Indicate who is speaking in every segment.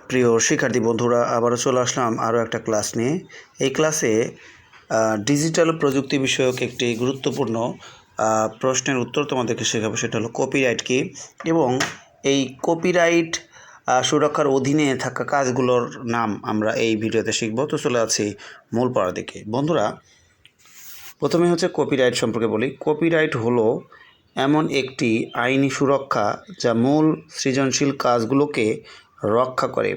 Speaker 1: প্রিয় শিক্ষার্থী বন্ধুরা, আবারও চলে আসলাম আরও একটা ক্লাস নিয়ে। এই ক্লাসে ডিজিটাল প্রযুক্তি বিষয়ক একটি গুরুত্বপূর্ণ প্রশ্নের উত্তর তোমাদেরকে শেখাবো। সেটা হলো কপিরাইট কী এবং এই কপিরাইট সুরক্ষার অধীনে থাকা কাজগুলোর নাম আমরা এই ভিডিওতে শিখব। তো চলে আছি মূল পড়ার দিকে। বন্ধুরা, প্রথমে হচ্ছে কপিরাইট সম্পর্কে বলি। কপিরাইট হলো এমন একটি আইনি সুরক্ষা যা মূল সৃজনশীল কাজগুলোকে রক্ষা করে।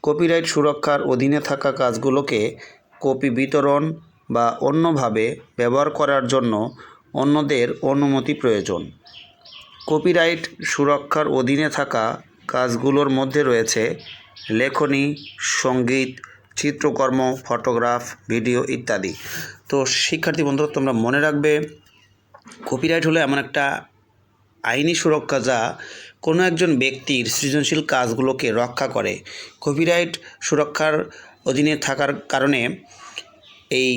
Speaker 1: কপিরাইট সুরক্ষার অধীনে থাকা কাজগুলোকে কপি বিতরণ বা অন্যভাবে ব্যবহার করার জন্য অন্যদের অনুমতি প্রয়োজন। কপিরাইট সুরক্ষার অধীনে থাকা কাজগুলোর মধ্যে রয়েছে লেখনী, সঙ্গীত, চিত্রকর্ম, ফটোগ্রাফ, ভিডিও ইত্যাদি। তো শিক্ষার্থী বন্ধুরা, তোমরা মনে রাখবে, কপিরাইট হলো এমন একটা আইনি সুরক্ষা যা কোনো একজন ব্যক্তির সৃজনশীল কাজগুলোকে রক্ষা করে। কপিরাইট সুরক্ষার অধীনে থাকার কারণে এই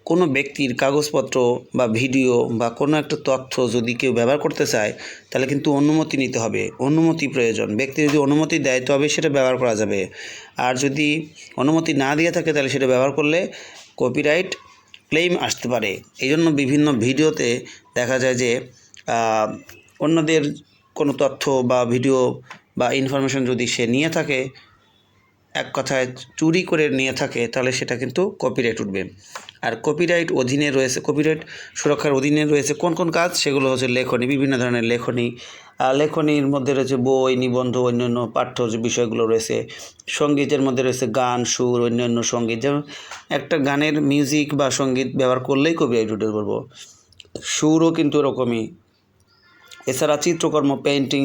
Speaker 1: কোনো ব্যক্তির কাগজপত্র বা ভিডিও বা কোনো একটা তথ্য যদি কেউ ব্যবহার করতে চায়, তাহলে কিন্তু অনুমতি নিতে হবে, অনুমতি প্রয়োজন। ব্যক্তি যদি অনুমতি দেয় তবে সেটা ব্যবহার করা যাবে, আর যদি অনুমতি না দিয়ে থাকে তাহলে সেটা ব্যবহার করলে কপিরাইট ক্লেম আসতে পারে। এই জন্য বিভিন্ন ভিডিওতে দেখা যায় যে অন্যদের কোনো তথ্য বা ভিডিও বা ইনফরমেশন যদি সে নিয়ে থাকে, এক কথায় চুরি করে নিয়ে থাকে, তাহলে সেটা কিন্তু কপিরাইট উঠবে। আর কপিরাইট অধীনে রয়েছে, কপিরাইট সুরক্ষার অধীনে রয়েছে কোন কোন কাজ, সেগুলো হচ্ছে লেখনী, বিভিন্ন ধরনের লেখনী। লেখনীর মধ্যে রয়েছে বই, নিবন্ধ, অন্যান্য পাঠ্য যে বিষয়গুলো রয়েছে। সঙ্গীতের মধ্যে রয়েছে গান, সুর, অন্যান্য সঙ্গীত। যেমন একটা গানের মিউজিক বা সঙ্গীত ব্যবহার করলেই কপিরাইট উঠে পড়বো। সুরও কিন্তু এরকমই। এছাড়া চিত্রকর্ম, পেন্টিং,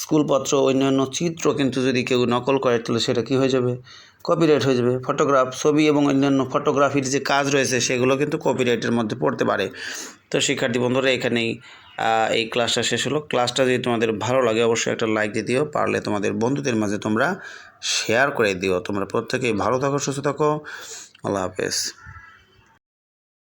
Speaker 1: স্কুলপত্র, অন্যান্য চিত্র কিন্তু যদি কেউ নকল করে তাহলে সেটা কী হয়ে যাবে? কপিরাইট হয়ে যাবে। ফটোগ্রাফ, ছবি এবং অন্যান্য ফটোগ্রাফির যে কাজ রয়েছে সেগুলো কিন্তু কপিরাইটের মধ্যে পড়তে পারে। তো শিক্ষার্থী বন্ধুরা, এখানেই এই ক্লাসটা শেষ হলো। ক্লাসটা যদি তোমাদের ভালো লাগে অবশ্যই একটা লাইক দিয়ে দিও, পারলে তোমাদের বন্ধুদের মাঝে তোমরা শেয়ার করে দিও। তোমরা প্রত্যেকেই ভালো থাকো, সুস্থ থাকো। আল্লাহ হাফেজ।